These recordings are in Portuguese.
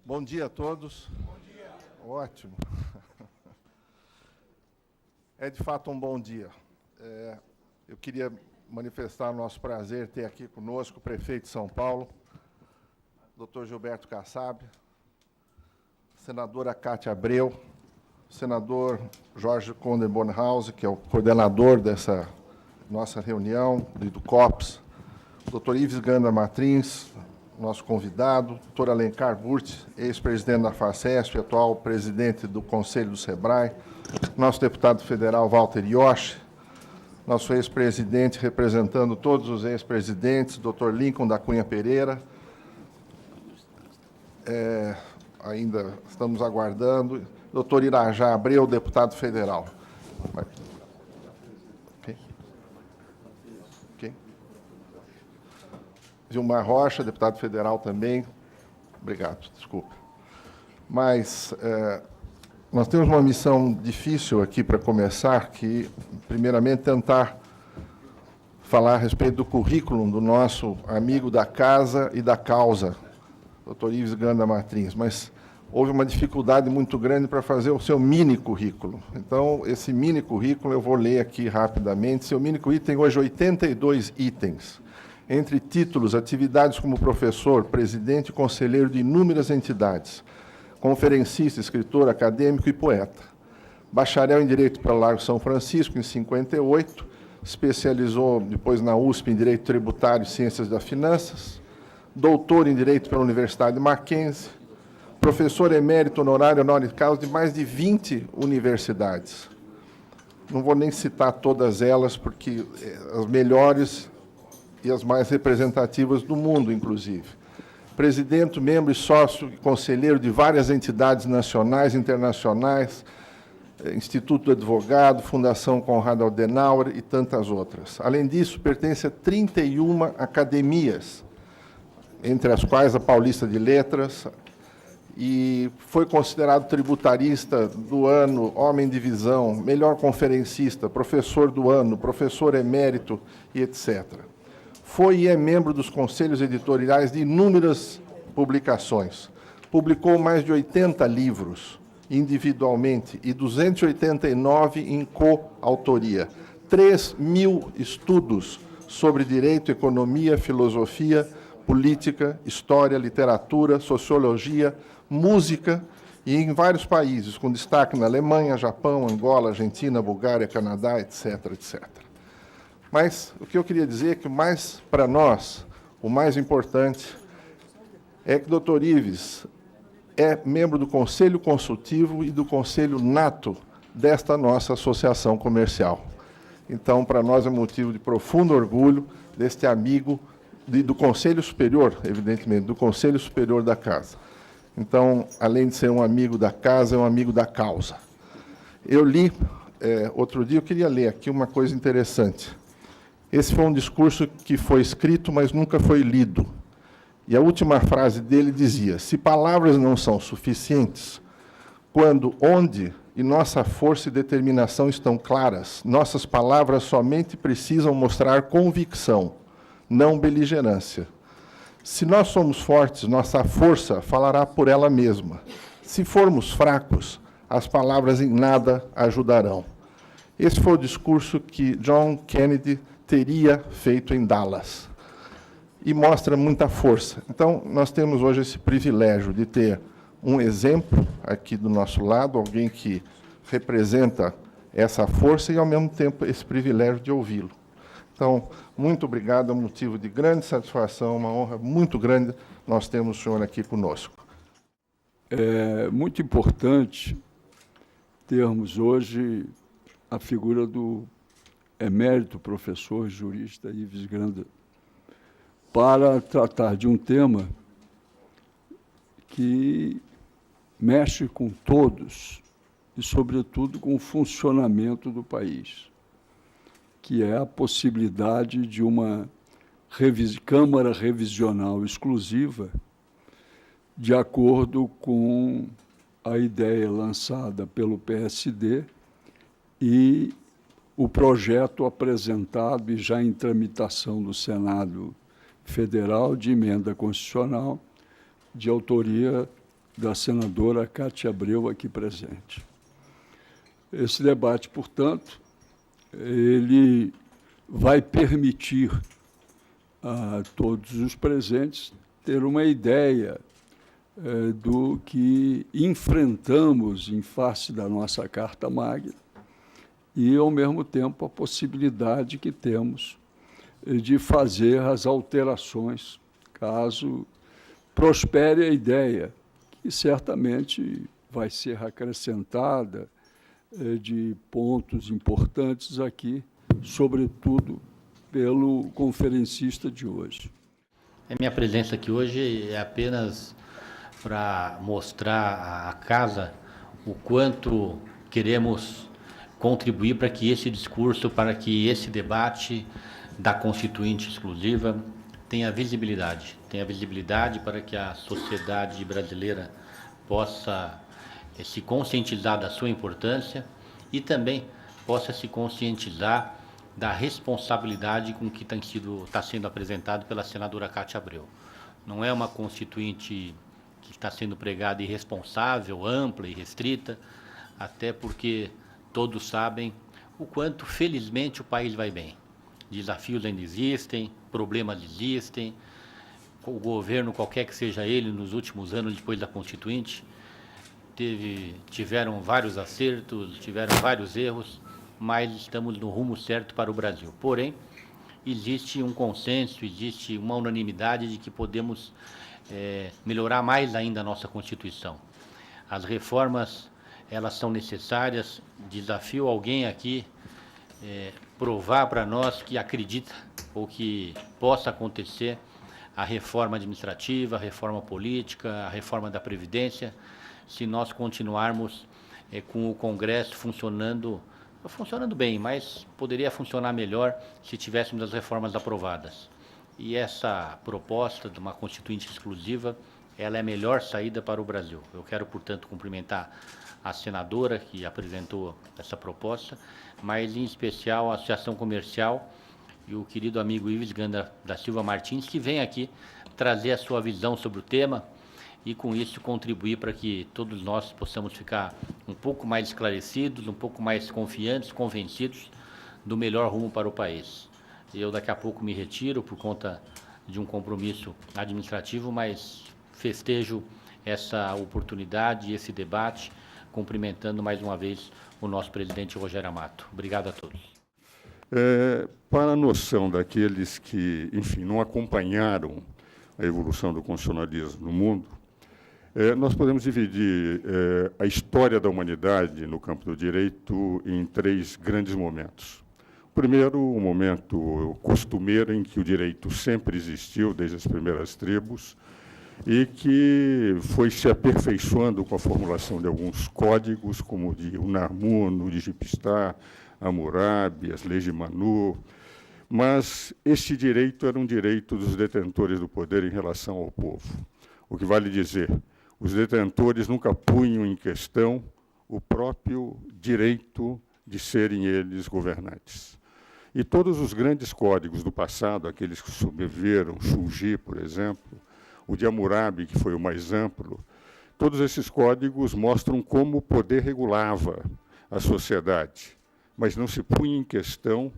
Bom dia a todos. Bom dia. Ótimo. É de fato um bom dia. Eu queria manifestar o nosso prazer ter aqui conosco o prefeito de São Paulo, Dr. Gilberto Kassab, senadora Cátia Abreu, senador Jorge Conde Bornhausen, que é o coordenador dessa nossa reunião, do COPS, Dr. Ives Ganda Matrins, nosso convidado, Dr. Alencar Burti, ex-presidente da FACESP, atual presidente do Conselho do SEBRAE, nosso deputado federal Walter Yoshi, nosso ex-presidente representando todos os ex-presidentes, Dr. Lincoln da Cunha Pereira. Ainda estamos aguardando. Dr. Irajá Abreu, deputado federal. Okay. Gilmar Rocha, deputado federal também. Obrigado, desculpa. Mas nós temos uma missão difícil aqui para começar, que, primeiramente, tentar falar a respeito do currículo do nosso amigo da casa e da causa, Dr. Ives Ganda Matrins, mas houve uma dificuldade muito grande para fazer o seu mini-currículo. Então, esse mini-currículo eu vou ler aqui rapidamente. Seu mini-currículo tem hoje 82 itens, entre títulos, atividades como professor, presidente e conselheiro de inúmeras entidades, conferencista, escritor, acadêmico e poeta. Bacharel em Direito pela Largo São Francisco, em 58, especializou depois na USP em Direito Tributário e Ciências das Finanças, doutor em Direito pela Universidade de Mackenzie, professor emérito honorário honoris causa de mais de 20 universidades. Não vou nem citar todas elas, porque as melhores e as mais representativas do mundo, inclusive. Presidente, membro e sócio e conselheiro de várias entidades nacionais e internacionais, Instituto do Advogado, Fundação Konrad Adenauer e tantas outras. Além disso, pertence a 31 academias, entre as quais a Paulista de Letras, e foi considerado tributarista do ano, homem de visão, melhor conferencista, professor do ano, professor emérito e etc. Foi e é membro dos conselhos editoriais de inúmeras publicações. Publicou mais de 80 livros individualmente e 289 em coautoria. 3.000 estudos sobre direito, economia, filosofia, política, história, literatura, sociologia, música e em vários países, com destaque na Alemanha, Japão, Angola, Argentina, Bulgária, Canadá, etc., etc. Mas o que eu queria dizer é que, para nós, o mais importante é que o Dr. Ives é membro do Conselho Consultivo e do Conselho Nato desta nossa associação comercial. Então, para nós é motivo de profundo orgulho deste amigo do Conselho Superior, evidentemente, do Conselho Superior da Casa. Então, além de ser um amigo da casa, é um amigo da causa. Eu li, outro dia, eu queria ler aqui uma coisa interessante. Esse foi um discurso que foi escrito, mas nunca foi lido. E a última frase dele dizia: se palavras não são suficientes, onde e nossa força e determinação estão claras, nossas palavras somente precisam mostrar convicção, não beligerância. Se nós somos fortes, nossa força falará por ela mesma. Se formos fracos, as palavras em nada ajudarão. Esse foi o discurso que John Kennedy teria feito em Dallas. E mostra muita força. Então, nós temos hoje esse privilégio de ter um exemplo aqui do nosso lado, alguém que representa essa força e, ao mesmo tempo, esse privilégio de ouvi-lo. Então, muito obrigado, é um motivo de grande satisfação, uma honra muito grande nós temos o senhor aqui conosco. É muito importante termos hoje a figura do emérito professor jurista Ives Ganda para tratar de um tema que mexe com todos e, sobretudo, com o funcionamento do país, que é a possibilidade de uma Câmara Revisional exclusiva, de acordo com a ideia lançada pelo PSD e o projeto apresentado e já em tramitação do Senado Federal de emenda constitucional de autoria da senadora Cátia Abreu aqui presente. Esse debate, portanto, ele vai permitir a todos os presentes ter uma ideia do que enfrentamos em face da nossa Carta Magna e, ao mesmo tempo, a possibilidade que temos de fazer as alterações, caso prospere a ideia, que certamente vai ser acrescentada de pontos importantes aqui, sobretudo pelo conferencista de hoje. A minha presença aqui hoje é apenas para mostrar à casa o quanto queremos contribuir para que esse discurso, para que esse debate da Constituinte exclusiva tenha visibilidade para que a sociedade brasileira possa se conscientizar da sua importância e também possa se conscientizar da responsabilidade com que está sendo apresentado pela senadora Cátia Abreu. Não é uma Constituinte que está sendo pregada irresponsável, ampla e restrita, até porque todos sabem o quanto, felizmente, o país vai bem. Desafios ainda existem, problemas existem. O governo, qualquer que seja ele, nos últimos anos, depois da Constituinte, tiveram vários acertos, tiveram vários erros, mas estamos no rumo certo para o Brasil. Porém, existe um consenso, existe uma unanimidade de que podemos melhorar mais ainda a nossa Constituição. As reformas, elas são necessárias. Desafio alguém aqui provar para nós que acredita ou que possa acontecer a reforma administrativa, a reforma política, a reforma da Previdência, se nós continuarmos com o Congresso funcionando bem, mas poderia funcionar melhor se tivéssemos as reformas aprovadas. E essa proposta de uma Constituinte exclusiva, ela é a melhor saída para o Brasil. Eu quero, portanto, cumprimentar a senadora que apresentou essa proposta, mas em especial a Associação Comercial e o querido amigo Ives Ganda da Silva Martins, que vem aqui trazer a sua visão sobre o tema e, com isso, contribuir para que todos nós possamos ficar um pouco mais esclarecidos, um pouco mais confiantes, convencidos do melhor rumo para o país. Eu, daqui a pouco, me retiro por conta de um compromisso administrativo, mas festejo essa oportunidade, esse debate, cumprimentando mais uma vez o nosso presidente Rogério Amato. Obrigado a todos. Para a noção daqueles que, enfim, não acompanharam a evolução do constitucionalismo no mundo, nós podemos dividir a história da humanidade no campo do direito em 3 grandes momentos. O primeiro, o momento costumeiro em que o direito sempre existiu, desde as primeiras tribos, e que foi se aperfeiçoando com a formulação de alguns códigos, como o de Unamuno, o de Gipstar, Hammurabi, as leis de Manu. Mas este direito era um direito dos detentores do poder em relação ao povo. O que vale dizer, os detentores nunca punham em questão o próprio direito de serem eles governantes. E todos os grandes códigos do passado, aqueles que sobreviveram, Shulgi, por exemplo, o de Hammurabi, que foi o mais amplo, todos esses códigos mostram como o poder regulava a sociedade, mas não se punha em questão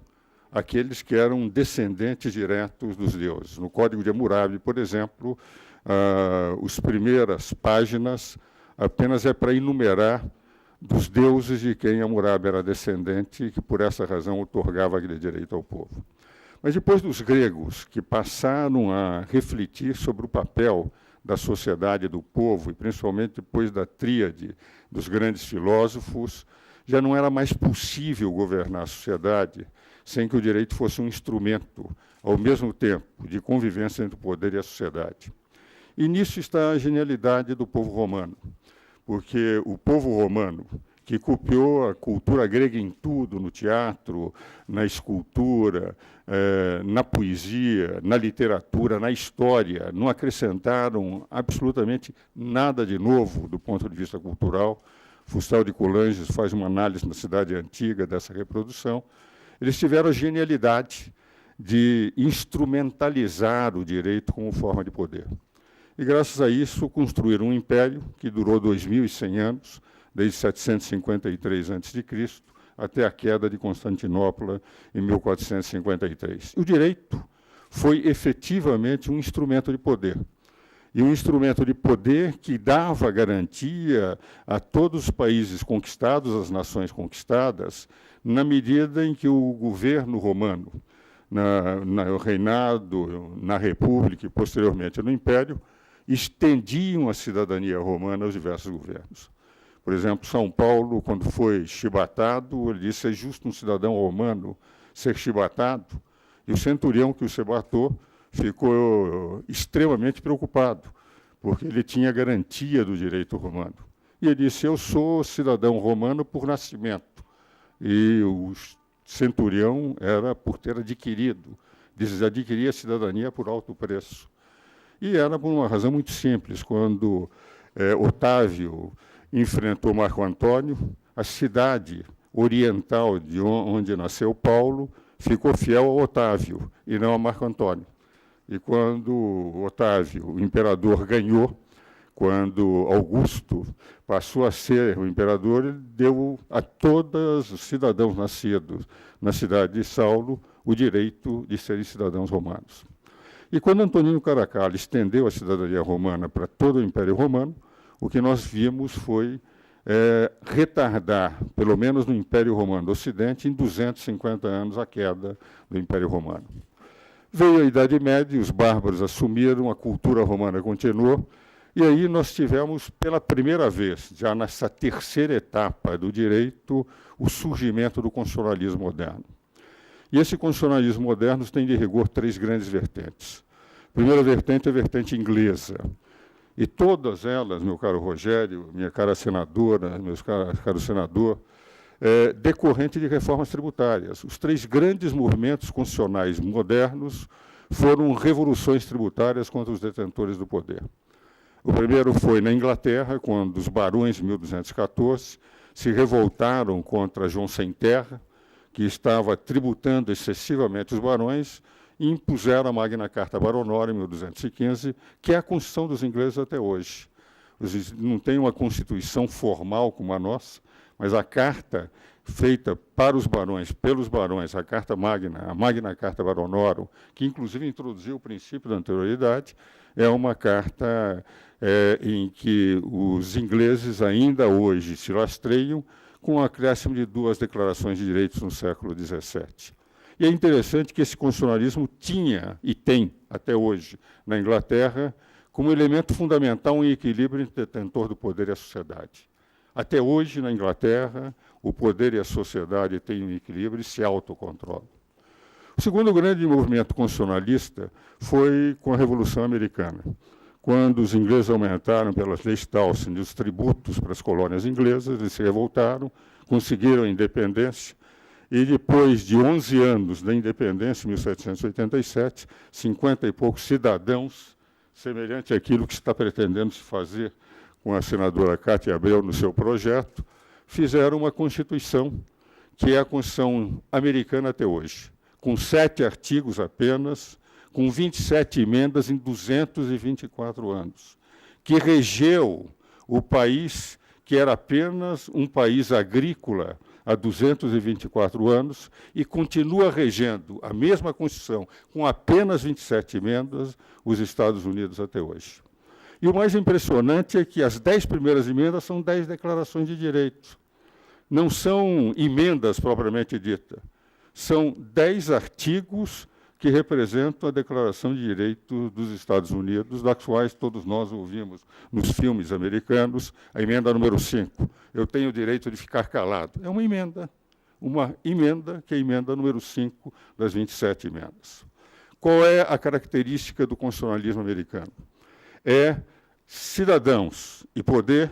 aqueles que eram descendentes diretos dos deuses. No Código de Hammurabi, por exemplo, as primeiras páginas apenas é para enumerar dos deuses de quem Hammurabi era descendente e que, por essa razão, otorgava aquele direito ao povo. Mas depois dos gregos, que passaram a refletir sobre o papel da sociedade e do povo, e principalmente depois da tríade dos grandes filósofos, já não era mais possível governar a sociedade sem que o direito fosse um instrumento, ao mesmo tempo, de convivência entre o poder e a sociedade. E nisso está a genialidade do povo romano, porque o povo romano, que copiou a cultura grega em tudo, no teatro, na escultura, na poesia, na literatura, na história, não acrescentaram absolutamente nada de novo do ponto de vista cultural. Fustel de Coulanges faz uma análise na Cidade Antiga dessa reprodução. Eles tiveram a genialidade de instrumentalizar o direito como forma de poder. e, graças a isso, construíram um império que durou 2.100 anos, desde 753 a.C., até a queda de Constantinopla em 1453. O direito foi efetivamente um instrumento de poder. E um instrumento de poder que dava garantia a todos os países conquistados, as nações conquistadas, na medida em que o governo romano, no reinado, na República e, posteriormente, no Império, estendiam a cidadania romana aos diversos governos. Por exemplo, São Paulo, quando foi chibatado, ele disse: é justo um cidadão romano ser chibatado? E o centurião que o chibatou ficou extremamente preocupado, porque ele tinha garantia do direito romano. E ele disse: eu sou cidadão romano por nascimento. E o centurião era por ter adquirido, adquiria a cidadania por alto preço. E era por uma razão muito simples. Quando Otávio enfrentou Marco Antônio, a cidade oriental de onde nasceu Paulo ficou fiel a Otávio e não a Marco Antônio. E quando Otávio, o imperador, ganhou, quando Augusto passou a ser o imperador, ele deu a todos os cidadãos nascidos na cidade de Saulo o direito de serem cidadãos romanos. E quando Antonino Caracalla estendeu a cidadania romana para todo o Império Romano, o que nós vimos foi retardar, pelo menos no Império Romano do Ocidente, em 250 anos, a queda do Império Romano. Veio a Idade Média, os bárbaros assumiram, a cultura romana continuou, e aí nós tivemos, pela primeira vez, já nessa terceira etapa do direito, o surgimento do constitucionalismo moderno. E esse constitucionalismo moderno tem, de rigor, 3 grandes vertentes. A primeira vertente é a vertente inglesa. E todas elas, meu caro Rogério, minha cara senadora, meu caro senador, decorrente de reformas tributárias. Os 3 grandes movimentos constitucionais modernos foram revoluções tributárias contra os detentores do poder. O primeiro foi na Inglaterra, quando os barões, em 1214, se revoltaram contra João Sem Terra, que estava tributando excessivamente os barões, e impuseram a Magna Carta Baronória, em 1215, que é a Constituição dos ingleses até hoje. Não tem uma Constituição formal como a nossa, mas a carta feita para os barões, pelos barões, a Carta Magna, a Magna Carta Baronórum, que inclusive introduziu o princípio da anterioridade, é uma carta em que os ingleses ainda hoje se rastreiam com o acréscimo de 2 declarações de direitos no século XVII. E é interessante que esse constitucionalismo tinha e tem, até hoje, na Inglaterra, como elemento fundamental um equilíbrio entre o detentor do poder e a sociedade. Até hoje, na Inglaterra, o poder e a sociedade têm um equilíbrio e se autocontrolam. O segundo grande movimento constitucionalista foi com a Revolução Americana, quando os ingleses aumentaram, pelas leis Towson, os tributos para as colônias inglesas, eles se revoltaram, conseguiram a independência, e depois de 11 anos da independência, em 1787, 50 e poucos cidadãos, semelhante àquilo que está pretendendo se fazer com a senadora Cátia Abreu no seu projeto, fizeram uma Constituição, que é a Constituição americana até hoje, com 7 artigos apenas, com 27 emendas em 224 anos, que regeu o país, que era apenas um país agrícola há 224 anos, e continua regendo a mesma Constituição, com apenas 27 emendas, os Estados Unidos até hoje. E o mais impressionante é que as 10 primeiras emendas são 10 declarações de direitos. Não são emendas propriamente ditas, são 10 artigos que representam a Declaração de Direitos dos Estados Unidos, das quais todos nós ouvimos nos filmes americanos, a emenda número 5. Eu tenho o direito de ficar calado. É uma emenda que é a emenda número 5 das 27 emendas. Qual é a característica do constitucionalismo americano? É cidadãos e poder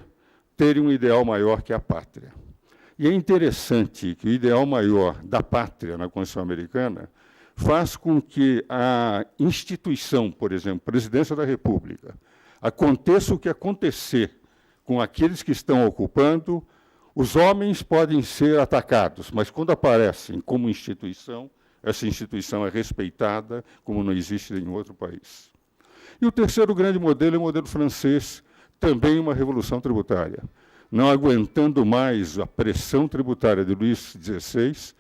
terem um ideal maior que a pátria. E é interessante que o ideal maior da pátria na Constituição americana faz com que a instituição, por exemplo, Presidência da República, aconteça o que acontecer com aqueles que estão ocupando, os homens podem ser atacados, mas quando aparecem como instituição, essa instituição é respeitada como não existe em outro país. E o terceiro grande modelo é o modelo francês, também uma revolução tributária. Não aguentando mais a pressão tributária de Luís XVI,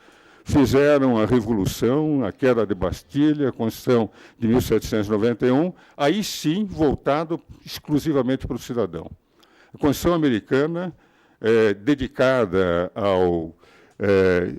fizeram a Revolução, a queda de Bastilha, a Constituição de 1791, aí sim voltado exclusivamente para o cidadão. A Constituição americana é dedicada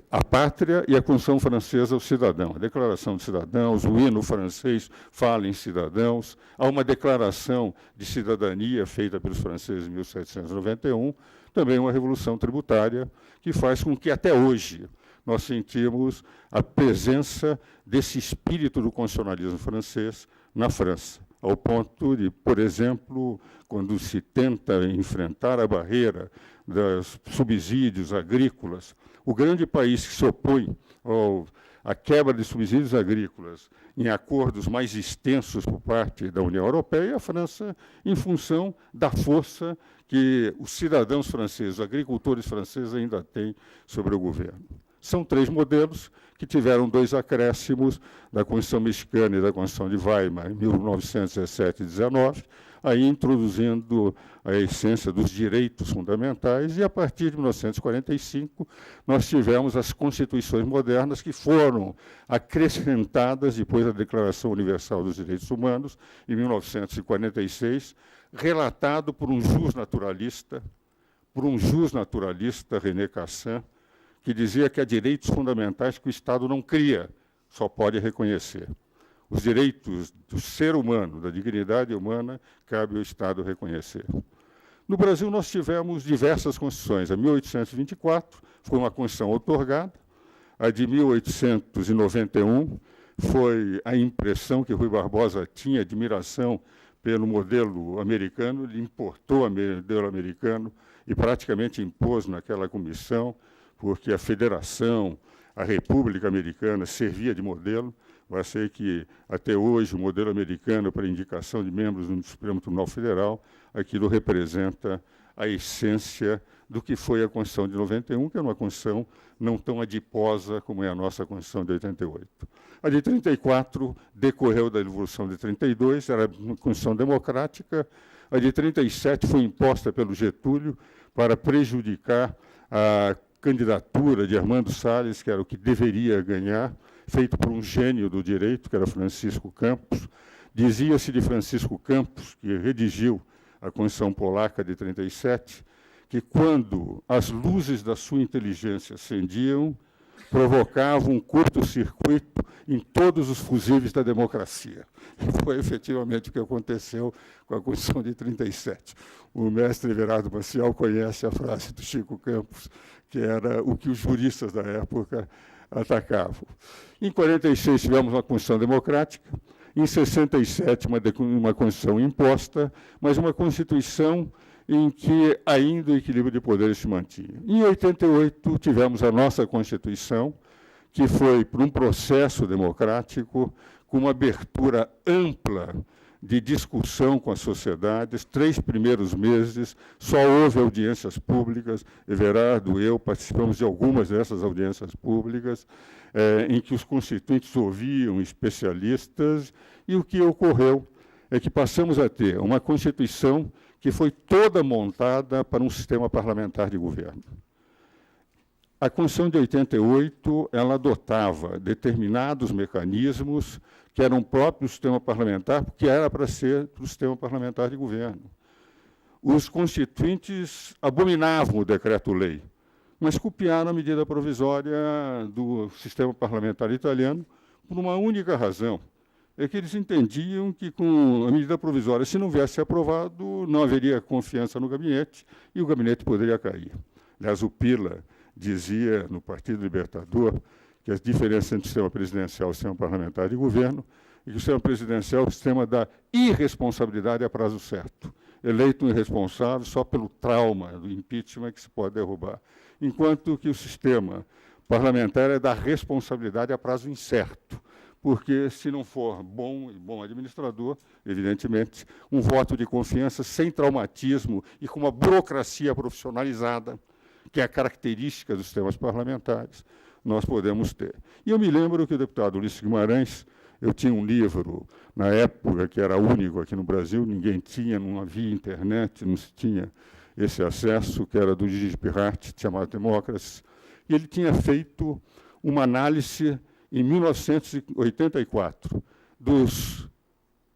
à pátria e a Constituição francesa ao cidadão. A Declaração de Cidadãos, o hino francês fala em cidadãos, há uma declaração de cidadania feita pelos franceses em 1791, também uma revolução tributária que faz com que até hoje nós sentimos a presença desse espírito do constitucionalismo francês na França, ao ponto de, por exemplo, quando se tenta enfrentar a barreira dos subsídios agrícolas, o grande país que se opõe à quebra de subsídios agrícolas em acordos mais extensos por parte da União Europeia é a França, em função da força que os cidadãos franceses, os agricultores franceses ainda têm sobre o governo. São 3 modelos que tiveram 2 acréscimos da Constituição Mexicana e da Constituição de Weimar, em 1917 e 19, aí introduzindo a essência dos direitos fundamentais, e a partir de 1945 nós tivemos as constituições modernas que foram acrescentadas depois da Declaração Universal dos Direitos Humanos, em 1946, relatado por um justnaturalista, René Cassin, que dizia que há direitos fundamentais que o Estado não cria, só pode reconhecer. Os direitos do ser humano, da dignidade humana, cabe ao Estado reconhecer. No Brasil, nós tivemos diversas constituições. A 1824 foi uma Constituição outorgada, a de 1891 foi a impressão que Rui Barbosa tinha, admiração pelo modelo americano, ele importou o modelo americano e praticamente impôs naquela comissão, porque a federação, a República Americana servia de modelo. Vai ser que, até hoje, o modelo americano para indicação de membros do Supremo Tribunal Federal, aquilo representa a essência do que foi a Constituição de 91, que é uma Constituição não tão adiposa como é a nossa Constituição de 88. A de 34 decorreu da Revolução de 32, era uma Constituição democrática. A de 37 foi imposta pelo Getúlio para prejudicar a candidatura de Armando Salles, que era o que deveria ganhar, feito por um gênio do direito, que era Francisco Campos. Dizia-se de Francisco Campos, que redigiu a Constituição Polaca de 37, que quando as luzes da sua inteligência acendiam, provocavam um curto-circuito em todos os fusíveis da democracia. E foi efetivamente o que aconteceu com a Constituição de 37. O mestre Everardo Maciel conhece a frase do Chico Campos, que era o que os juristas da época atacavam. Em 46 tivemos uma Constituição democrática, em 67 uma Constituição imposta, mas uma Constituição em que ainda o equilíbrio de poderes se mantinha. Em 88 tivemos a nossa Constituição, que foi por um processo democrático, com uma abertura ampla de discussão com as sociedades. 3 primeiros meses só houve audiências públicas. Everardo e eu participamos de algumas dessas audiências públicas, em que os constituintes ouviam especialistas, e o que ocorreu é que passamos a ter uma Constituição que foi toda montada para um sistema parlamentar de governo. A Constituição de 88, ela adotava determinados mecanismos que eram próprios do sistema parlamentar, porque era para ser do sistema parlamentar de governo. Os constituintes abominavam o decreto-lei, mas copiaram a medida provisória do sistema parlamentar italiano por uma única razão. É que eles entendiam que, com a medida provisória, se não viesse aprovado, não haveria confiança no gabinete e o gabinete poderia cair. Aliás, o Pila dizia, no Partido Libertador, que as diferenças entre o sistema presidencial e o sistema parlamentar de governo, e que o sistema presidencial é o sistema da irresponsabilidade a prazo certo. Eleito um irresponsável só pelo trauma do impeachment que se pode derrubar. Enquanto que o sistema parlamentar é da responsabilidade a prazo incerto, porque, se não for bom administrador, evidentemente, um voto de confiança sem traumatismo e com uma burocracia profissionalizada, que é a característica dos sistemas parlamentares, nós podemos ter. E eu me lembro que o deputado Ulisses Guimarães, Eu tinha um livro, na época, que era único aqui no Brasil, ninguém tinha, não havia internet, não se tinha esse acesso, que era do Gigi Pirratti, chamado Democracy, e ele tinha feito uma análise, em 1984, dos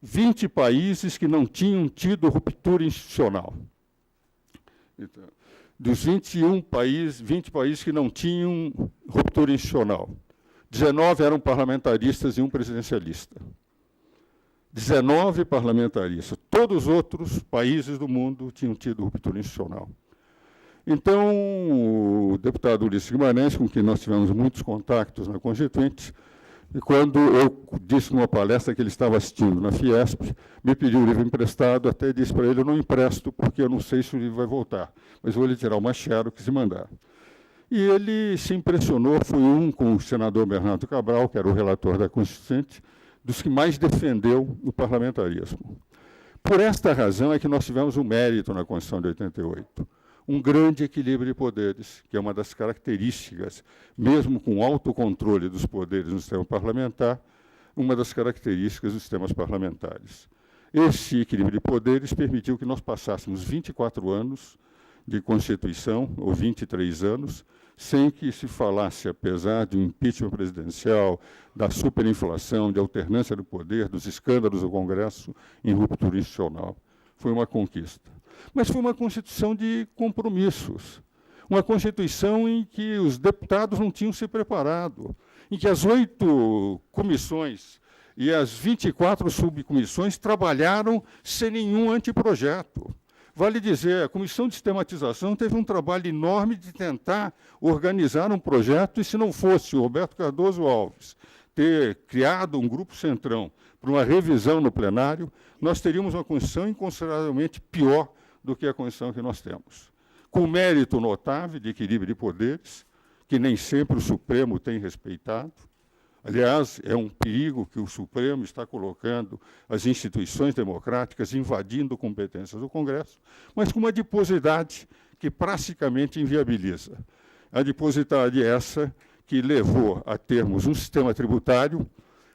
20 países que não tinham tido ruptura institucional. Então, dos 20 países que não tinham ruptura institucional. 19 eram parlamentaristas e um presidencialista. 19 parlamentaristas. Todos os outros países do mundo tinham tido ruptura institucional. Então, o deputado Ulisses Guimarães, com quem nós tivemos muitos contactos na Constituinte, e quando eu disse numa palestra que ele estava assistindo na Fiesp, me pediu o livro emprestado, até disse para ele, eu não empresto, porque eu não sei se o livro vai voltar, mas vou lhe tirar uma xerox e mandar. E ele se impressionou, foi com o senador Bernardo Cabral, que era o relator da Constituinte, dos que mais defendeu o parlamentarismo. Por esta razão é que nós tivemos um mérito na Constituição de 88. Um grande equilíbrio de poderes, que é uma das características, mesmo com o autocontrole dos poderes no sistema parlamentar, uma das características dos sistemas parlamentares. Esse equilíbrio de poderes permitiu que nós passássemos 24 anos de Constituição, ou 23 anos, sem que se falasse, apesar de um impeachment presidencial, da superinflação, de alternância do poder, dos escândalos do Congresso, em ruptura institucional. Foi uma conquista. Mas foi uma Constituição de compromissos, uma Constituição em que os deputados não tinham se preparado, em que as 8 comissões e as 24 subcomissões trabalharam sem nenhum anteprojeto. Vale dizer, a Comissão de Sistematização teve um trabalho enorme de tentar organizar um projeto, e se não fosse o Roberto Cardoso Alves ter criado um grupo centrão para uma revisão no plenário, nós teríamos uma Constituição inconsideravelmente pior do que a Constituição que nós temos. Com mérito notável de equilíbrio de poderes, que nem sempre o Supremo tem respeitado. Aliás, é um perigo que o Supremo está colocando as instituições democráticas, invadindo competências do Congresso, mas com uma adiposidade que praticamente inviabiliza. A adiposidade é essa que levou a termos um sistema tributário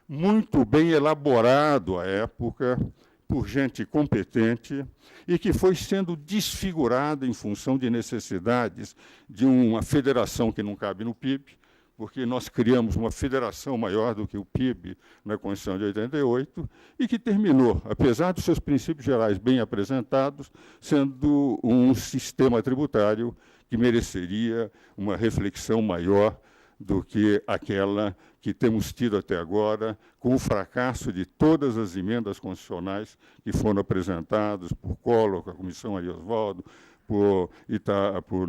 muito bem elaborado à época, por gente competente, e que foi sendo desfigurada em função de necessidades de uma federação que não cabe no PIB, porque nós criamos uma federação maior do que o PIB na Constituição de 88, e que terminou, apesar dos seus princípios gerais bem apresentados, sendo um sistema tributário que mereceria uma reflexão maior do que aquela que temos tido até agora, com o fracasso de todas as emendas constitucionais que foram apresentadas por Collor, a Comissão Ari Oswaldo, por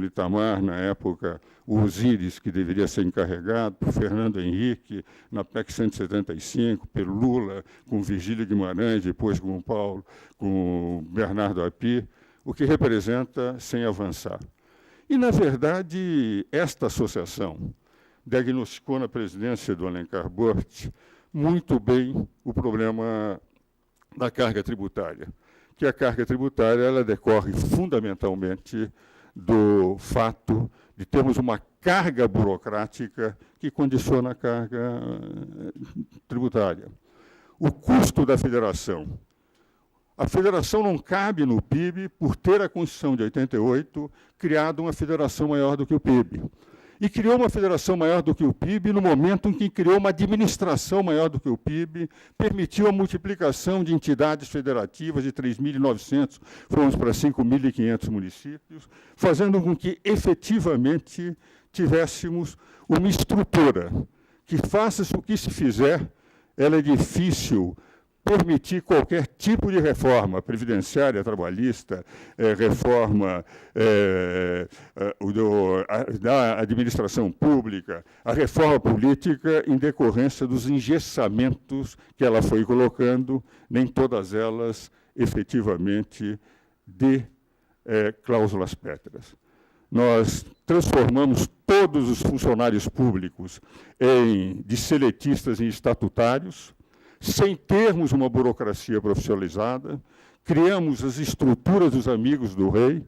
Itamar, na época, o Osiris, que deveria ser encarregado, por Fernando Henrique, na PEC 175, pelo Lula, com Virgílio Guimarães, depois com o Paulo, com o Bernardo Api, o que representa sem avançar. E, na verdade, esta associação diagnosticou na presidência do Alencar Burt muito bem o problema da carga tributária, que a carga tributária ela decorre fundamentalmente do fato de termos uma carga burocrática que condiciona a carga tributária. O custo da federação. A federação não cabe no PIB por ter a Constituição de 88 criado uma federação maior do que o PIB. E criou uma federação maior do que o PIB no momento em que criou uma administração maior do que o PIB, permitiu a multiplicação de entidades federativas de 3.900, fomos para 5.500 municípios, fazendo com que, efetivamente, tivéssemos uma estrutura que, faça-se o que se fizer, ela é difícil permitir qualquer tipo de reforma previdenciária, trabalhista, reforma da administração pública, a reforma política em decorrência dos engessamentos que ela foi colocando, nem todas elas efetivamente de cláusulas pétreas. Nós transformamos todos os funcionários públicos de seletistas em estatutários, sem termos uma burocracia profissionalizada, criamos as estruturas dos amigos do rei,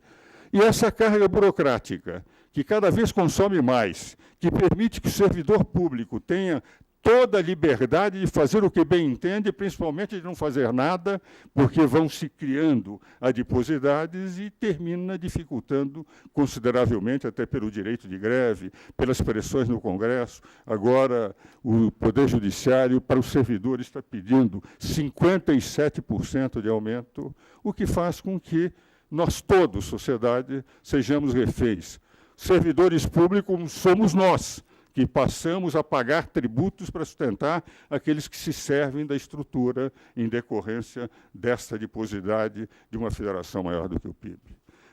e essa carga burocrática, que cada vez consome mais, que permite que o servidor público tenha toda a liberdade de fazer o que bem entende, principalmente de não fazer nada, porque vão se criando adiposidades e termina dificultando consideravelmente, até pelo direito de greve, pelas pressões no Congresso. Agora, o Poder Judiciário, para os servidores, está pedindo 57% de aumento, o que faz com que nós todos, sociedade, sejamos reféns. Servidores públicos somos nós, que passamos a pagar tributos para sustentar aqueles que se servem da estrutura em decorrência desta adiposidade de uma federação maior do que o PIB.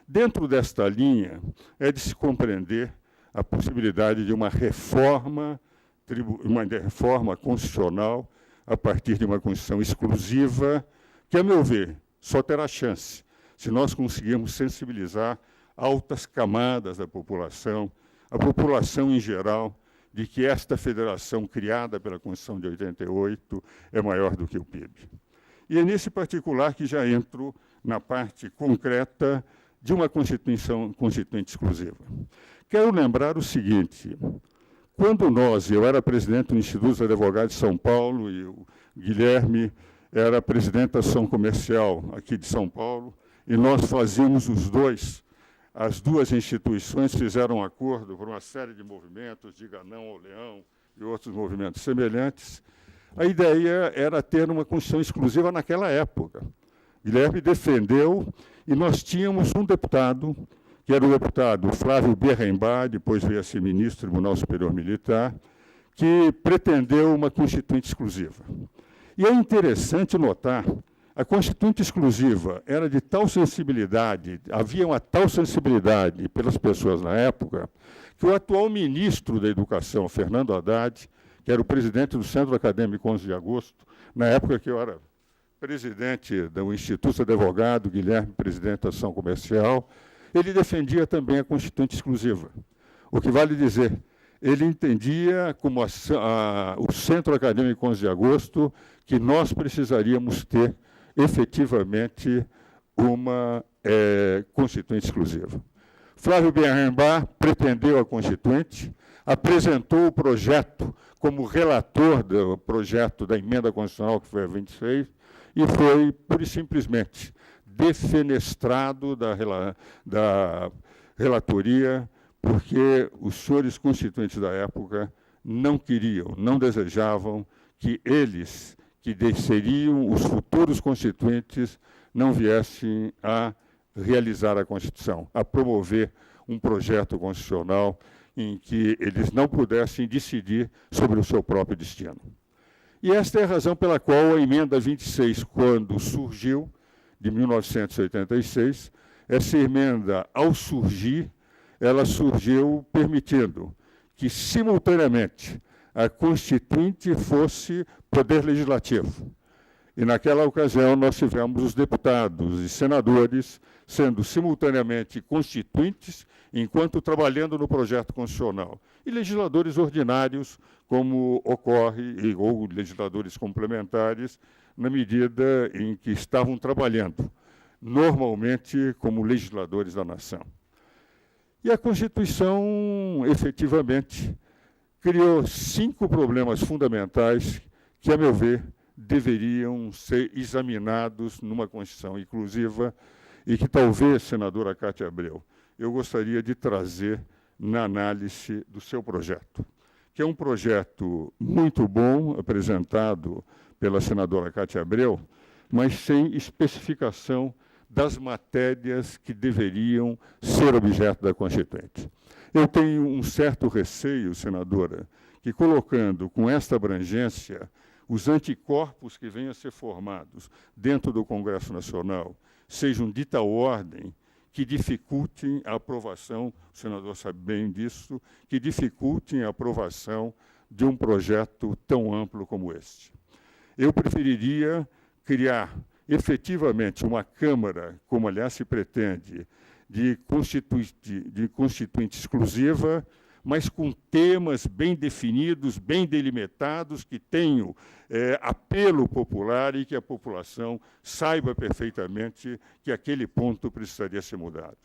Dentro desta linha, é de se compreender a possibilidade de uma reforma constitucional a partir de uma Constituição exclusiva, que, a meu ver, só terá chance se nós conseguirmos sensibilizar altas camadas da população, a população em geral, de que esta federação criada pela Constituição de 88 é maior do que o PIB. E é nesse particular que já entro na parte concreta de uma constituinte exclusiva. Quero lembrar o seguinte: quando eu era presidente do Instituto dos Advogados de São Paulo e o Guilherme era presidente da Associação Comercial aqui de São Paulo, e nós fazíamos as duas instituições fizeram um acordo por uma série de movimentos, Diga Não ao Leão e outros movimentos semelhantes. A ideia era ter uma Constituição exclusiva naquela época. Guilherme defendeu, e nós tínhamos um deputado, que era o deputado Flávio Berrembá, depois veio a ser ministro do Tribunal Superior Militar, que pretendeu uma Constituinte exclusiva. E é interessante notar, a Constituinte exclusiva era de tal sensibilidade, havia uma tal sensibilidade pelas pessoas na época, que o atual ministro da Educação, Fernando Haddad, que era o presidente do Centro Acadêmico 11 de Agosto, na época que eu era presidente do Instituto de Advogado, Guilherme, presidente da Ação Comercial, ele defendia também a Constituinte exclusiva. O que vale dizer, ele entendia, como o Centro Acadêmico 11 de Agosto, que nós precisaríamos ter efetivamente uma Constituinte exclusiva. Flávio Berrembá pretendeu a Constituinte, apresentou o projeto como relator do projeto da emenda constitucional, que foi a 26, e foi, pura e simplesmente, defenestrado da relatoria, porque os senhores constituintes da época não queriam, não desejavam que eles, que seriam os futuros constituintes, não viessem a realizar a Constituição, a promover um projeto constitucional em que eles não pudessem decidir sobre o seu próprio destino. E esta é a razão pela qual a emenda 26, quando surgiu, de 1986, essa emenda, ao surgir, ela surgiu permitindo que, simultaneamente, a Constituinte fosse poder legislativo. E, naquela ocasião, nós tivemos os deputados e senadores sendo simultaneamente constituintes, enquanto trabalhando no projeto constitucional, e legisladores ordinários, como ocorre, ou legisladores complementares, na medida em que estavam trabalhando, normalmente como legisladores da nação. E a Constituição, efetivamente, criou 5 problemas fundamentais que, a meu ver, deveriam ser examinados numa Constituição inclusiva e que talvez, senadora Cátia Abreu, eu gostaria de trazer na análise do seu projeto, que é um projeto muito bom, apresentado pela senadora Cátia Abreu, mas sem especificação das matérias que deveriam ser objeto da Constituinte. Eu tenho um certo receio, senadora, que colocando com esta abrangência os anticorpos que venham a ser formados dentro do Congresso Nacional sejam de tal ordem que dificultem a aprovação, o senador sabe bem disso, que dificultem a aprovação de um projeto tão amplo como este. Eu preferiria criar efetivamente uma Câmara, como aliás se pretende, de constituinte exclusiva, mas com temas bem definidos, bem delimitados, que tenham apelo popular e que a população saiba perfeitamente que aquele ponto precisaria ser mudado.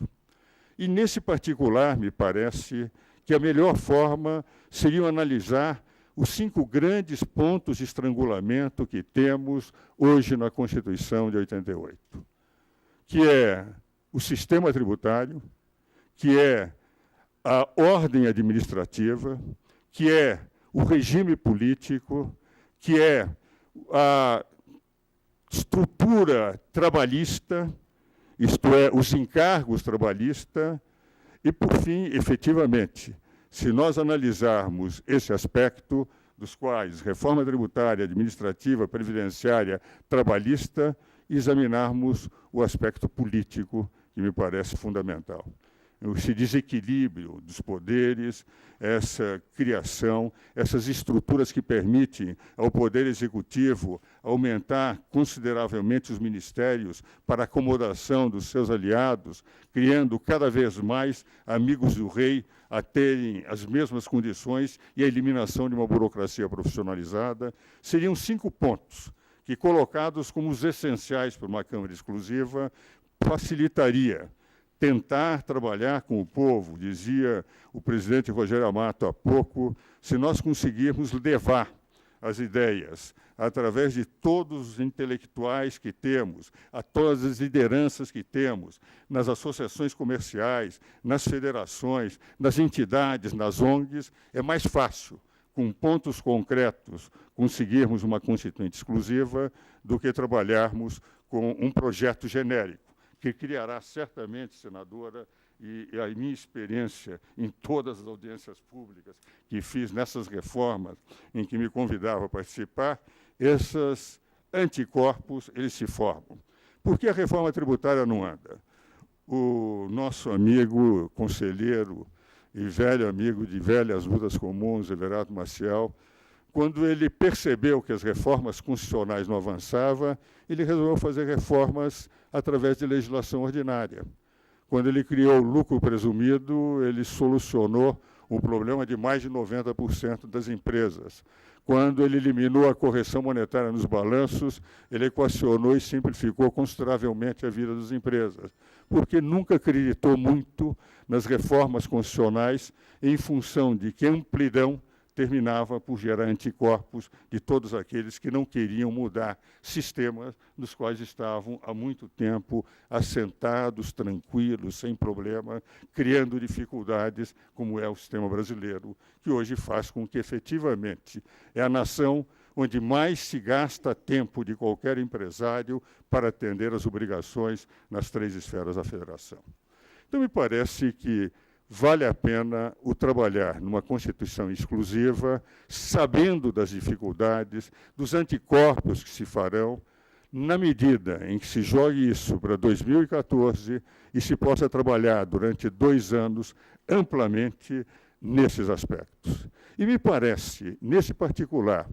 E, nesse particular, me parece que a melhor forma seria analisar os 5 grandes pontos de estrangulamento que temos hoje na Constituição de 88, que é o sistema tributário, que é a ordem administrativa, que é o regime político, que é a estrutura trabalhista, isto é, os encargos trabalhistas, e, por fim, efetivamente, se nós analisarmos esse aspecto, dos quais reforma tributária, administrativa, previdenciária, trabalhista, examinarmos o aspecto político, que me parece fundamental. Esse desequilíbrio dos poderes, essa criação, essas estruturas que permitem ao Poder Executivo aumentar consideravelmente os ministérios para acomodação dos seus aliados, criando cada vez mais amigos do rei a terem as mesmas condições e a eliminação de uma burocracia profissionalizada, seriam 5 pontos que, colocados como os essenciais para uma Câmara exclusiva, facilitaria tentar trabalhar com o povo, dizia o presidente Rogério Amato há pouco, se nós conseguirmos levar as ideias através de todos os intelectuais que temos, a todas as lideranças que temos, nas associações comerciais, nas federações, nas entidades, nas ONGs, é mais fácil, com pontos concretos, conseguirmos uma constituinte exclusiva do que trabalharmos com um projeto genérico, que criará certamente, senadora, e a minha experiência em todas as audiências públicas que fiz nessas reformas em que me convidava a participar, esses anticorpos eles se formam. Por que a reforma tributária não anda? O nosso amigo, conselheiro e velho amigo de velhas lutas comuns, Everardo Maciel, quando ele percebeu que as reformas constitucionais não avançavam, ele resolveu fazer reformas através de legislação ordinária. Quando ele criou o lucro presumido, ele solucionou um problema de mais de 90% das empresas. Quando ele eliminou a correção monetária nos balanços, ele equacionou e simplificou consideravelmente a vida das empresas, porque nunca acreditou muito nas reformas constitucionais em função de que amplidão terminava por gerar anticorpos de todos aqueles que não queriam mudar sistemas nos quais estavam há muito tempo assentados, tranquilos, sem problema, criando dificuldades, como é o sistema brasileiro, que hoje faz com que, efetivamente, é a nação onde mais se gasta tempo de qualquer empresário para atender às obrigações nas 3 esferas da federação. Então, me parece que vale a pena o trabalhar numa Constituição exclusiva, sabendo das dificuldades, dos anticorpos que se farão, na medida em que se jogue isso para 2014 e se possa trabalhar durante 2 anos amplamente nesses aspectos. E me parece, nesse particular,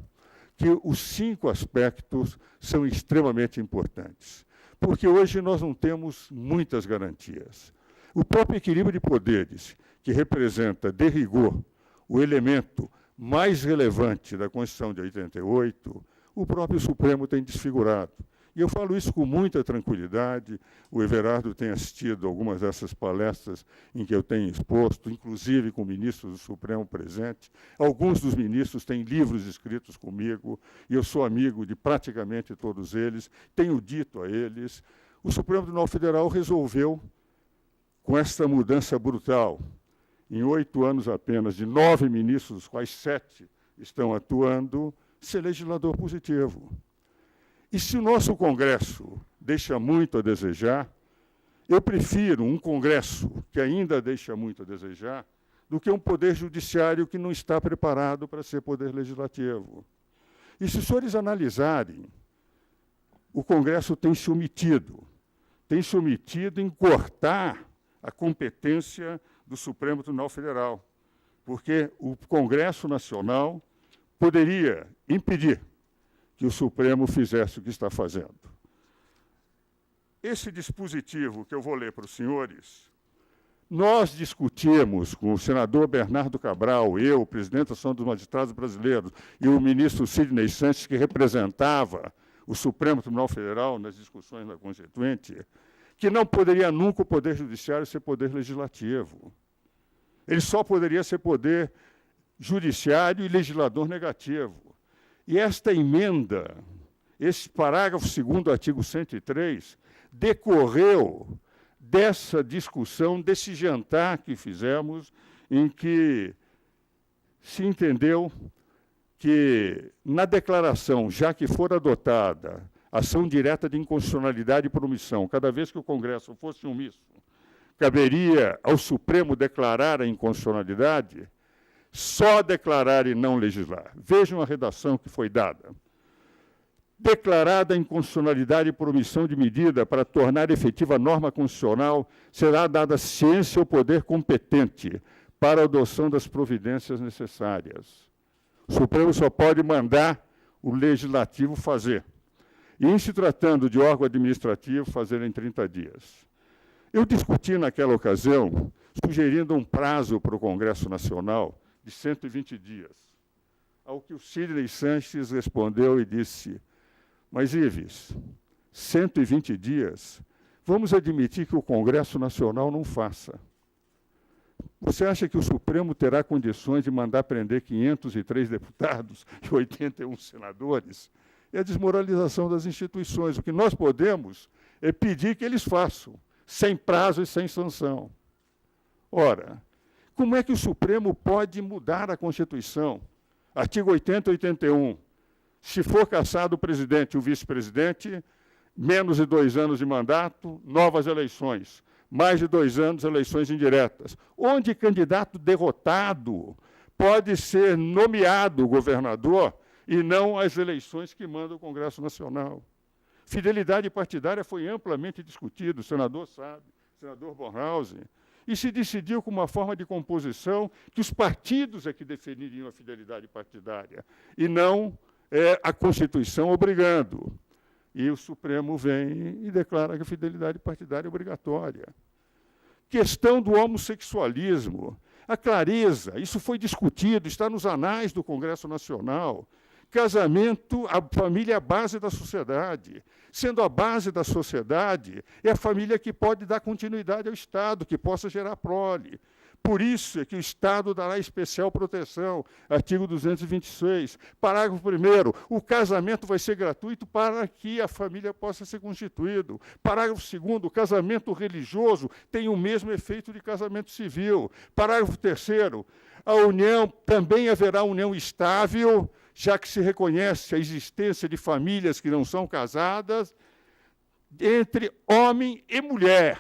que os 5 aspectos são extremamente importantes, porque hoje nós não temos muitas garantias. O próprio equilíbrio de poderes, que representa, de rigor, o elemento mais relevante da Constituição de 88, o próprio Supremo tem desfigurado. E eu falo isso com muita tranquilidade. O Everardo tem assistido algumas dessas palestras em que eu tenho exposto, inclusive com ministros do Supremo presente. Alguns dos ministros têm livros escritos comigo, e eu sou amigo de praticamente todos eles. Tenho dito a eles, o Supremo Tribunal Federal resolveu, com esta mudança brutal, em 8 anos apenas, de 9 ministros, dos quais 7 estão atuando, ser legislador positivo. E se o nosso Congresso deixa muito a desejar, eu prefiro um Congresso que ainda deixa muito a desejar do que um Poder Judiciário que não está preparado para ser Poder Legislativo. E se os senhores analisarem, o Congresso tem se omitido em cortar a competência do Supremo Tribunal Federal, porque o Congresso Nacional poderia impedir que o Supremo fizesse o que está fazendo. Esse dispositivo que eu vou ler para os senhores, nós discutimos com o senador Bernardo Cabral, eu, o presidente da Associação dos Magistrados Brasileiros, e o ministro Sidney Sanches, que representava o Supremo Tribunal Federal nas discussões da Constituinte, que não poderia nunca o Poder Judiciário ser Poder Legislativo. Ele só poderia ser Poder judiciário e legislador negativo. E esta emenda, esse parágrafo 2º do artigo 103, decorreu dessa discussão, desse jantar que fizemos, em que se entendeu que, na declaração, já que for adotada ação direta de inconstitucionalidade por omissão, cada vez que o Congresso fosse omisso, caberia ao Supremo declarar a inconstitucionalidade, só declarar e não legislar. Vejam a redação que foi dada. Declarada a inconstitucionalidade por omissão de medida para tornar efetiva a norma constitucional, será dada ciência ao poder competente para a adoção das providências necessárias. O Supremo só pode mandar o Legislativo fazer. E, em se tratando de órgão administrativo, fazer em 30 dias. Eu discuti naquela ocasião, sugerindo um prazo para o Congresso Nacional de 120 dias, ao que o Sidney Sanches respondeu e disse: mas, Ives, 120 dias, vamos admitir que o Congresso Nacional não faça. Você acha que o Supremo terá condições de mandar prender 503 deputados e 81 senadores? É a desmoralização das instituições. O que nós podemos é pedir que eles façam, sem prazo e sem sanção. Ora, como é que o Supremo pode mudar a Constituição? Artigo 80 e 81. Se for cassado o presidente e o vice-presidente, menos de 2 anos de mandato, novas eleições. Mais de 2 anos, eleições indiretas. Onde candidato derrotado pode ser nomeado governador e não as eleições que manda o Congresso Nacional. Fidelidade partidária foi amplamente discutido, o senador sabe, o senador Bornhausen, e se decidiu com uma forma de composição que os partidos é que definiriam a fidelidade partidária, e não a Constituição obrigando. E o Supremo vem e declara que a fidelidade partidária é obrigatória. Questão do homossexualismo. A clareza, isso foi discutido, está nos anais do Congresso Nacional. Casamento, a família é a base da sociedade. Sendo a base da sociedade, é a família que pode dar continuidade ao Estado, que possa gerar prole. Por isso é que o Estado dará especial proteção. Artigo 226. Parágrafo 1º. O casamento vai ser gratuito para que a família possa ser constituída. Parágrafo 2º. O casamento religioso tem o mesmo efeito de casamento civil. Parágrafo 3º. A união, também haverá união estável, já que se reconhece a existência de famílias que não são casadas, entre homem e mulher.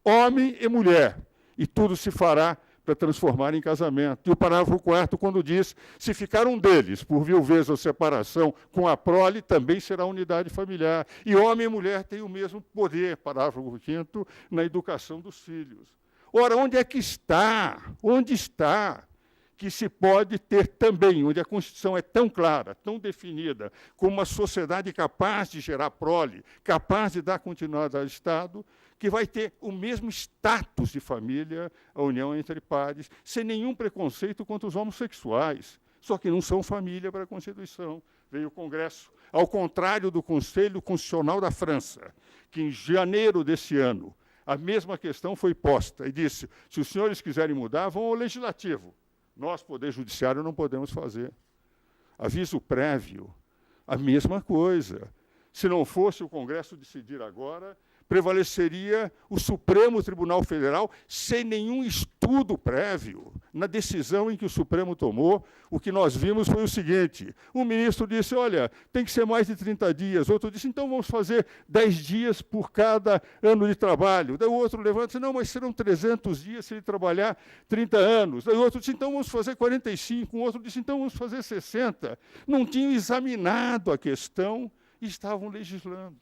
Homem e mulher. E tudo se fará para transformar em casamento. E o parágrafo 4º, quando diz, se ficar um deles por viuvez ou separação com a prole, também será unidade familiar. E homem e mulher têm o mesmo poder, parágrafo 5º, na educação dos filhos. Ora, onde é que está? Onde está que se pode ter também, onde a Constituição é tão clara, tão definida, como uma sociedade capaz de gerar prole, capaz de dar continuidade ao Estado, que vai ter o mesmo status de família, a união entre pares, sem nenhum preconceito contra os homossexuais, só que não são família para a Constituição. Veio o Congresso, ao contrário do Conselho Constitucional da França, que em janeiro desse ano, a mesma questão foi posta, e disse, se os senhores quiserem mudar, vão ao Legislativo. Nós, Poder Judiciário, não podemos fazer. Aviso prévio, a mesma coisa. Se não fosse o Congresso decidir agora, prevaleceria o Supremo Tribunal Federal sem nenhum estudo prévio. Na decisão em que o Supremo tomou, o que nós vimos foi o seguinte, um ministro disse, olha, tem que ser mais de 30 dias, outro disse, então vamos fazer 10 dias por cada ano de trabalho. Daí o outro levanta e disse, não, mas serão 300 dias se ele trabalhar 30 anos. Daí o outro disse, então vamos fazer 45, um outro disse, então vamos fazer 60. Não tinham examinado a questão e estavam legislando.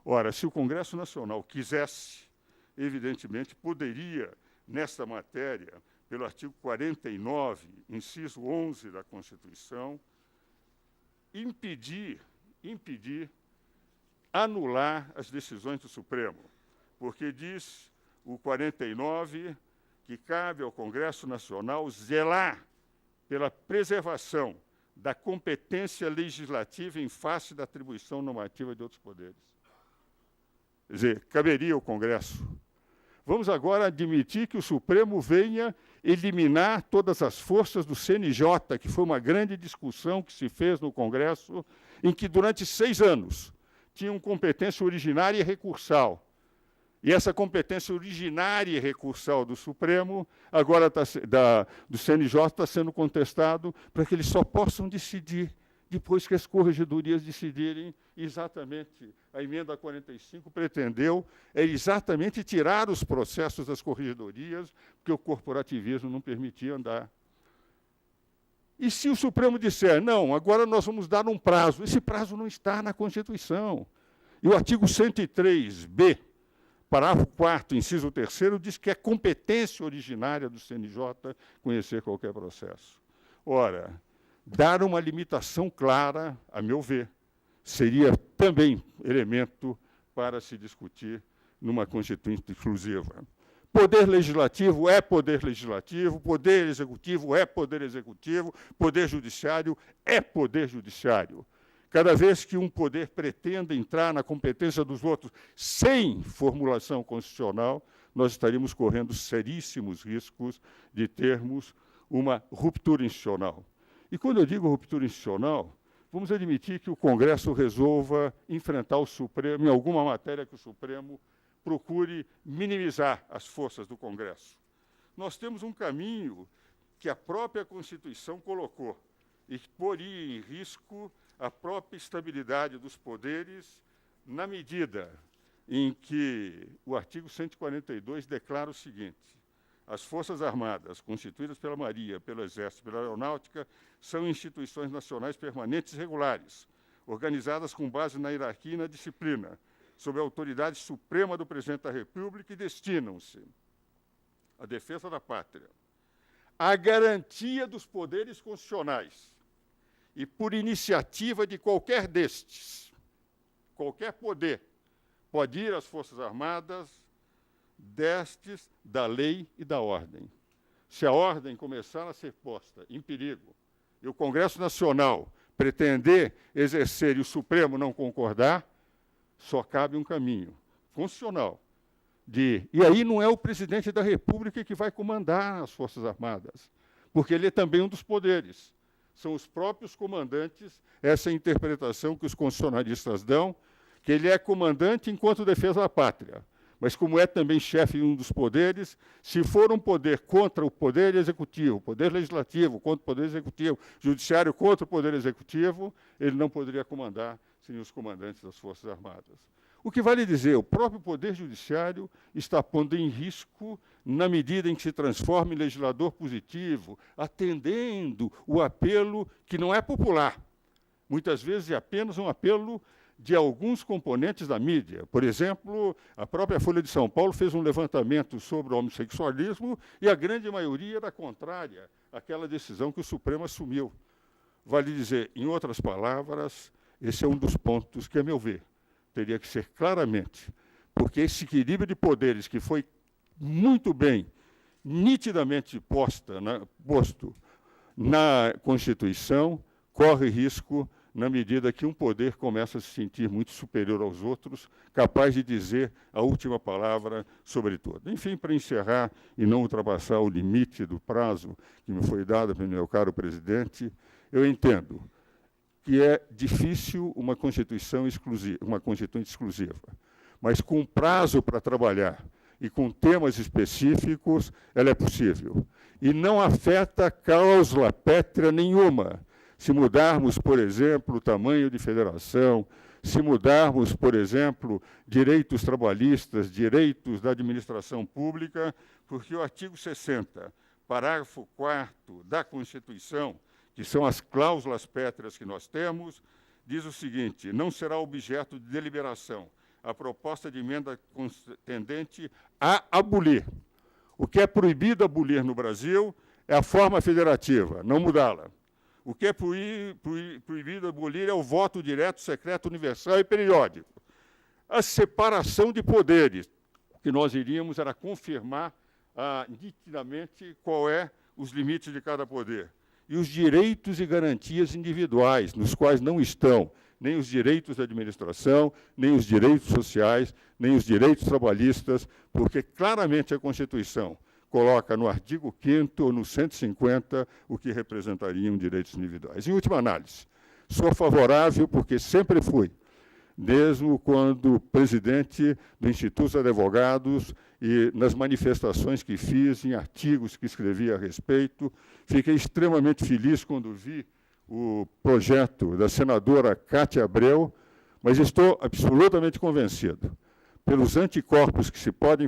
Ora, se o Congresso Nacional quisesse, evidentemente, poderia, nesta matéria, pelo artigo 49, inciso 11 da Constituição, impedir, anular as decisões do Supremo, porque diz o 49 que cabe ao Congresso Nacional zelar pela preservação da competência legislativa em face da atribuição normativa de outros poderes. Quer dizer, caberia ao Congresso. Vamos agora admitir que o Supremo venha eliminar todas as forças do CNJ, que foi uma grande discussão que se fez no Congresso, em que, durante 6 anos, tinham competência originária e recursal. E essa competência originária e recursal do Supremo, agora do CNJ, está sendo contestado para que eles só possam decidir depois que as corregedorias decidirem. Exatamente, a emenda 45 pretendeu exatamente tirar os processos das corregedorias, porque o corporativismo não permitia andar. E se o Supremo disser, não, agora nós vamos dar um prazo, esse prazo não está na Constituição. E o artigo 103b, parágrafo 4º, inciso 3º, diz que é competência originária do CNJ conhecer qualquer processo. Ora, dar uma limitação clara, a meu ver, seria também elemento para se discutir numa Constituinte exclusiva. Poder legislativo é poder legislativo, poder executivo é poder executivo, poder judiciário é poder judiciário. Cada vez que um poder pretenda entrar na competência dos outros sem formulação constitucional, nós estaríamos correndo seríssimos riscos de termos uma ruptura institucional. E quando eu digo ruptura institucional, vamos admitir que o Congresso resolva enfrentar o Supremo em alguma matéria que o Supremo procure minimizar as forças do Congresso. Nós temos um caminho que a própria Constituição colocou e que poria em risco a própria estabilidade dos poderes na medida em que o artigo 142 declara o seguinte: as Forças Armadas, constituídas pela Marinha, pelo Exército e pela Aeronáutica, são instituições nacionais permanentes e regulares, organizadas com base na hierarquia e na disciplina, sob a autoridade suprema do Presidente da República, e destinam-se à defesa da pátria, à garantia dos poderes constitucionais e, por iniciativa de qualquer destes, qualquer poder pode ir às Forças Armadas destes da lei e da ordem. Se a ordem começar a ser posta em perigo e o Congresso Nacional pretender exercer e o Supremo não concordar, só cabe um caminho constitucional. E aí não é o presidente da República que vai comandar as Forças Armadas, porque ele é também um dos poderes. São os próprios comandantes, essa é a interpretação que os constitucionalistas dão, que ele é comandante enquanto defesa da pátria. Mas, como é também chefe de um dos poderes, se for um poder contra o poder executivo, poder legislativo contra o poder executivo, judiciário contra o poder executivo, ele não poderia comandar sem os comandantes das Forças Armadas. O que vale dizer, o próprio poder judiciário está pondo em risco na medida em que se transforma em legislador positivo, atendendo o apelo que não é popular. Muitas vezes é apenas um apelo de alguns componentes da mídia. Por exemplo, a própria Folha de São Paulo fez um levantamento sobre o homossexualismo e a grande maioria era contrária àquela decisão que o Supremo assumiu. Vale dizer, em outras palavras, esse é um dos pontos que, a meu ver, teria que ser claramente, porque esse equilíbrio de poderes que foi muito bem, nitidamente posto na Constituição, corre risco na medida que um poder começa a se sentir muito superior aos outros, capaz de dizer a última palavra sobre tudo. Enfim, para encerrar e não ultrapassar o limite do prazo que me foi dado pelo meu caro presidente, eu entendo que é difícil uma Constituição exclusiva, uma Constituinte exclusiva, mas com prazo para trabalhar e com temas específicos, ela é possível. E não afeta cláusula pétrea nenhuma. Se mudarmos, por exemplo, o tamanho de federação, se mudarmos, por exemplo, direitos trabalhistas, direitos da administração pública, porque o artigo 60, parágrafo 4º da Constituição, que são as cláusulas pétreas que nós temos, diz o seguinte: não será objeto de deliberação a proposta de emenda tendente a abolir. O que é proibido abolir no Brasil é a forma federativa, não mudá-la. O que é proibido abolir é o voto direto, secreto, universal e periódico. A separação de poderes. O que nós iríamos era confirmar nitidamente qual é os limites de cada poder. E os direitos e garantias individuais, nos quais não estão nem os direitos da administração, nem os direitos sociais, nem os direitos trabalhistas, porque claramente a Constituição, coloca no artigo 5º ou no 150 o que representariam direitos individuais. Em última análise, sou favorável porque sempre fui, desde quando presidente do Instituto dos Advogados e nas manifestações que fiz, em artigos que escrevi a respeito. Fiquei extremamente feliz quando vi o projeto da senadora Cátia Abreu, mas estou absolutamente convencido, pelos anticorpos que se podem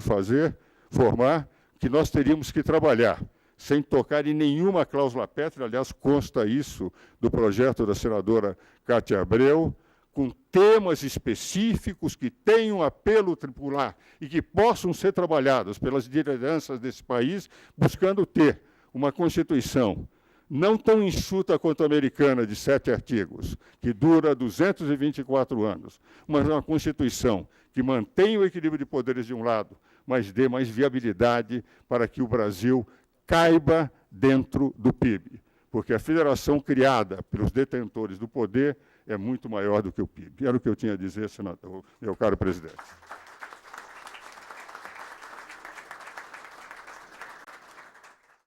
formar, que nós teríamos que trabalhar, sem tocar em nenhuma cláusula pétrea, aliás, consta isso do projeto da senadora Cátia Abreu, com temas específicos que tenham apelo tripular e que possam ser trabalhados pelas lideranças desse país, buscando ter uma Constituição não tão enxuta quanto a americana, de 7 artigos, que dura 224 anos, mas uma Constituição que mantenha o equilíbrio de poderes de um lado, mas dê mais viabilidade para que o Brasil caiba dentro do PIB, porque a federação criada pelos detentores do poder é muito maior do que o PIB. Era o que eu tinha a dizer, senador, meu caro presidente.